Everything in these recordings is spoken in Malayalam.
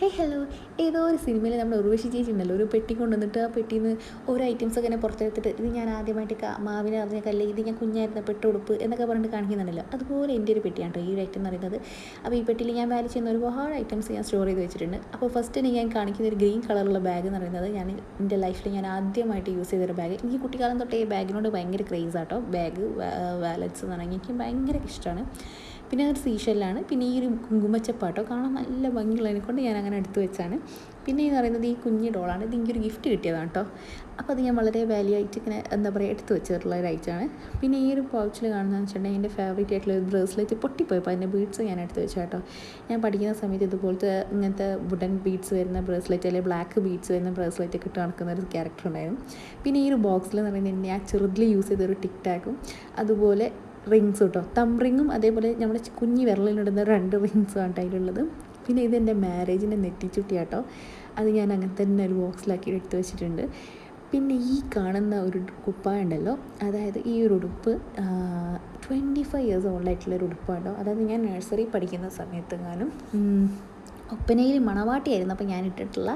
ഹലോ. ഏതോ ഒരു സിനിമയിൽ നമ്മുടെ ഉർവശി ചേച്ചി ഉണ്ടല്ലോ, ഒരു പെട്ടി കൊണ്ടുവന്നിട്ട് ആ പെട്ടിയിൽ നിന്ന് ഓരോ ഐറ്റംസ് ഒക്കെ ഇങ്ങനെ പുറത്തെടുത്തിട്ട് ഇത് ഞാൻ ആദ്യമായിട്ട് മാവിനെ അറിഞ്ഞ കല്ല്, ഇത് ഞാൻ കുഞ്ഞായിരുന്ന പെട്ടുടുപ്പ് എന്നൊക്കെ പറഞ്ഞിട്ട് കാണിക്കുന്നുണ്ടല്ലോ. അതുപോലെ എൻ്റെ ഒരു പെട്ടിയാണ് കേട്ടോ ഈ ഒരു ഐറ്റം എന്ന് പറയുന്നത്. അപ്പോൾ ഈ പെട്ടിയിൽ ഞാൻ വാല്യൂ ചെയ്യുന്ന ഒരുപാട് ഐറ്റംസ് ഞാൻ സ്റ്റോർ ചെയ്ത് വെച്ചിട്ടുണ്ട്. അപ്പോൾ ഫസ്റ്റ് ഞാൻ കാണിക്കുന്ന ഒരു ഗ്രീൻ കളറുള്ള ബാഗ് എന്ന് പറയുന്നത് എൻ്റെ ലൈഫിൽ ഞാൻ ആദ്യമായിട്ട് യൂസ് ചെയ്തൊരു ബാഗ്. എനിക്ക് കുട്ടിക്കാലം തൊട്ടേ ഈ ബാഗിനോട് ഭയങ്കര ക്രേസ് ആട്ടോ. ബാഗ്, വാലറ്റ്സ് എന്ന് പറഞ്ഞാൽ എനിക്ക് ഭയങ്കര ഇഷ്ടമാണ്. പിന്നെ അതൊരു സീഷെല്ലാണ്. പിന്നെ ഈ ഒരു കുങ്കുമച്ചപ്പാട്ടോ കാണാൻ നല്ല ഭംഗിയുള്ളതിനെ കൊണ്ട് ഞാൻ അങ്ങനെ എടുത്തു വെച്ചാണ്. പിന്നെ എന്ന് പറയുന്നത് ഈ കുഞ്ഞി ഡോളാണ്. ഇത് എനിക്കൊരു ഗിഫ്റ്റ് കിട്ടിയതാണ് കേട്ടോ. അപ്പോൾ അത് ഞാൻ വളരെ വാല്യൂ ആയിട്ട് ഇങ്ങനെ എന്താ പറയുക എടുത്ത് വെച്ചിട്ടുള്ള ഒരു ഐറ്റമാണ്. പിന്നെ ഈ ഒരു പൗച്ചിൽ കാണുന്നതെന്ന് വെച്ചിട്ടുണ്ടെങ്കിൽ എൻ്റെ ഫേവറേറ്റ് ആയിട്ടുള്ള ഒരു ബ്രേസ്ലെറ്റ് പൊട്ടിപ്പോയപ്പോൾ അതിൻ്റെ ബീഡ്സ് ഞാൻ എടുത്ത് വെച്ചാൽ കേട്ടോ. ഞാൻ പഠിക്കുന്ന സമയത്ത് ഇതുപോലത്തെ ഇങ്ങനത്തെ വുഡൻ ബീഡ്സ് വരുന്ന ബ്രേസ്ലെറ്റ് അല്ലെങ്കിൽ ബ്ലാക്ക് ബീഡ്സ് വരുന്ന ബ്രേസ്ലെറ്റ് ഒക്കെ ഇട്ട് നടക്കുന്ന ഒരു ക്യാരക്ടർ ഉണ്ടായിരുന്നു. പിന്നെ ഈ ഒരു ബോക്സിൽ എന്ന് പറയുന്നത് ഞാൻ ചെറുതിൽ യൂസ് ചെയ്തൊരു ടിക് ടാക്കും, അതുപോലെ റിങ്സ് കേട്ടോ, തം റിങ്ങും അതേപോലെ നമ്മുടെ കുഞ്ഞി വിരലിലിടുന്ന 2 റിങ്സുമാണ് അതിലുള്ളത്. പിന്നെ ഇതെൻ്റെ മാരേജിൻ്റെ നെറ്റിച്ചുട്ടി കേട്ടോ. അത് ഞാൻ അങ്ങനെ തന്നെ ഒരു ബോക്സിലാക്കി എടുത്ത് വെച്ചിട്ടുണ്ട്. പിന്നെ ഈ കാണുന്ന ഒരു കുപ്പായ ഉണ്ടല്ലോ, അതായത് ഈ ഒരു ഉടുപ്പ് 25 ഇയേഴ്സ് ഓൾഡായിട്ടുള്ളൊരു ഉടുപ്പാട്ടോ. അതായത് ഞാൻ നഴ്സറി പഠിക്കുന്ന സമയത്തെങ്ങാനും ഒപ്പനയിൽ മണവാട്ടിയായിരുന്നു അപ്പോൾ ഞാൻ ഇട്ടിട്ടുള്ള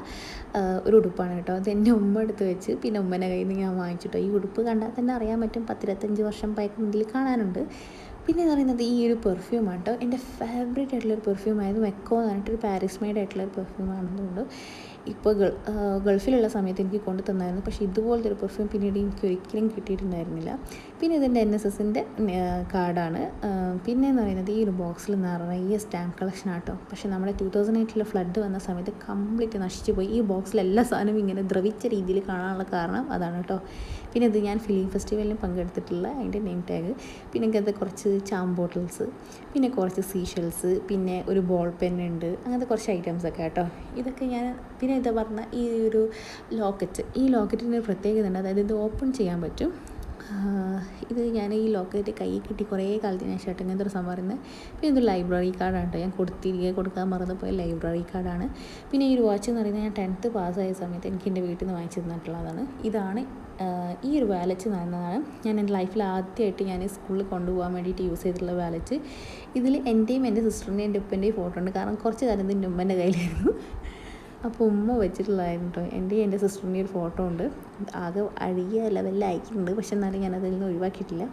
ഒരു ഉടുപ്പാണ് കേട്ടോ. അത് എൻ്റെ ഉമ്മ എടുത്ത് വെച്ച് പിന്നെ ഉമ്മൻ്റെ കയ്യിൽ നിന്ന് ഞാൻ വാങ്ങിച്ചിട്ടോ. ഈ ഉടുപ്പ് കണ്ടാൽ തന്നെ അറിയാൻ പറ്റും 10-25 വർഷം പഴക്കമുണ്ടിൽ കാണാനുണ്ട്. പിന്നെ എന്ന് പറയുന്നത് ഈ ഒരു പെർഫ്യൂമാണ് കേട്ടോ. എൻ്റെ ഫേവറേറ്റ് ആയിട്ടുള്ളൊരു പെർഫ്യൂമായിരുന്നു. മെക്കോ എന്ന് പറഞ്ഞിട്ടൊരു പാരീസ് മെയ്ഡ് ആയിട്ടുള്ളൊരു പെർഫ്യൂമാണെന്നുണ്ട്. ഇപ്പോൾ ഗൾഫിലുള്ള സമയത്ത് എനിക്ക് കൊണ്ടു തന്നായിരുന്നു. പക്ഷേ ഇതുപോലത്തെ ഒരു പെർഫ്യൂം പിന്നീട് എനിക്ക് ഒരിക്കലും കിട്ടിയിട്ടുണ്ടായിരുന്നില്ല. പിന്നെ ഇതിൻ്റെ NSSൻ്റെ കാർഡാണ്. പിന്നെ എന്ന് പറയുന്നത് ഈ ഒരു ബോക്സിൽ നിറയെ സ്റ്റാമ്പ് കളക്ഷൻ ആട്ടോ. പക്ഷേ നമ്മുടെ 2008 ഫ്ലഡ് വന്ന സമയത്ത് കംപ്ലീറ്റ് നശിച്ചു പോയി. ഈ ബോക്സിൽ എല്ലാ സാധനവും ഇങ്ങനെ ദ്രവിച്ച രീതിയിൽ കാണാനുള്ള കാരണം അതാണ് കേട്ടോ. പിന്നെ ഇത് ഞാൻ ഫിലിം ഫെസ്റ്റിവലിന് പങ്കെടുത്തിട്ടുള്ള അതിൻ്റെ നെയിം ടാഗ്. പിന്നെ ഇങ്ങനത്തെ കുറച്ച് ചാം ബോട്ടിൽസ്, പിന്നെ കുറച്ച് സീഷെൽസ്, പിന്നെ ഒരു ബോൾ പെൻ ഉണ്ട്, അങ്ങനത്തെ കുറച്ച് ഐറ്റംസൊക്കെ കേട്ടോ. ഇതൊക്കെ ഞാൻ പിന്നെ ഇതാ പറഞ്ഞ ഈ ഒരു ലോക്കറ്റ്. ഈ ലോക്കറ്റിന് ഒരു പ്രത്യേകത ഉണ്ട്, അതായത് ഇത് ഓപ്പൺ ചെയ്യാൻ പറ്റും. ഇത് ഞാൻ ഈ ലോക്കറ്റ് കയ്യിൽ കിട്ടി കുറേ കാലത്തിന് ശേഷം ഇങ്ങനത്തെ ഒരു സംഭവം പറയുന്നത്. പിന്നെ ഇതൊരു ലൈബ്രറി കാർഡാണ് കേട്ടോ. ഞാൻ കൊടുക്കാൻ മറന്നു പോയ ലൈബ്രറി കാർഡാണ്. പിന്നെ ഈ ഒരു വാച്ച് എന്ന് പറയുന്നത് ഞാൻ 10th പാസ്സായ സമയത്ത് എനിക്ക് എൻ്റെ വീട്ടിൽ നിന്ന് വാങ്ങിച്ചു തന്നിട്ടുള്ളതാണ്. ഇതാണ് ഈ ഒരു വാലറ്റ് എന്ന് പറയുന്നതാണ് ഞാൻ എൻ്റെ ലൈഫിൽ ആദ്യമായിട്ട് ഞാൻ സ്കൂളിൽ കൊണ്ടുപോകാൻ വേണ്ടിയിട്ട് യൂസ് ചെയ്തിട്ടുള്ള വാലറ്റ്. ഇതിൽ എൻ്റെയും എൻ്റെ സിസ്റ്ററിൻ്റെയും എൻ്റെ ഉപ്പൻ്റെയും ഫോട്ടോ ഉണ്ട്. കാരണം കുറച്ച് കാലം എൻ്റെ ഉമ്മൻ്റെ കയ്യിലായിരുന്നു. അപ്പോൾ ഉമ്മ വെച്ചിട്ടുള്ളതായിരുന്നു കേട്ടോ. എൻ്റെ സിസ്റ്ററിൻ്റെ ഒരു ഫോട്ടോ ഉണ്ട്. ആകെ അഴുകിയ ലെവലിൽ അയക്കുന്നുണ്ട്, പക്ഷെ എന്നാലും ഞാനതിൽ നിന്ന് ഒഴിവാക്കിയിട്ടില്ല.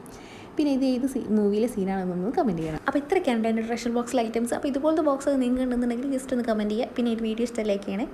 പിന്നെ ഇത് ഏത് മൂവിയിലെ സീനാണെന്നൊന്ന് കമൻറ്റ് ചെയ്യണം. അപ്പോൾ ഇത്രയൊക്കെയാണ് എൻ്റെ ട്രഷർ ബോക്സിലെ ഐറ്റംസ്. അപ്പോൾ ഇതുപോലത്തെ ബോക്സ് നിങ്ങൾക്ക് ഉണ്ടെന്നുണ്ടെങ്കിൽ ജസ്റ്റ് ഒന്ന് കമൻറ്റ് ചെയ്യുക. പിന്നെ ഈ വീഡിയോ ഇഷ്ടം ലൈക്ക് ചെയ്യണേ.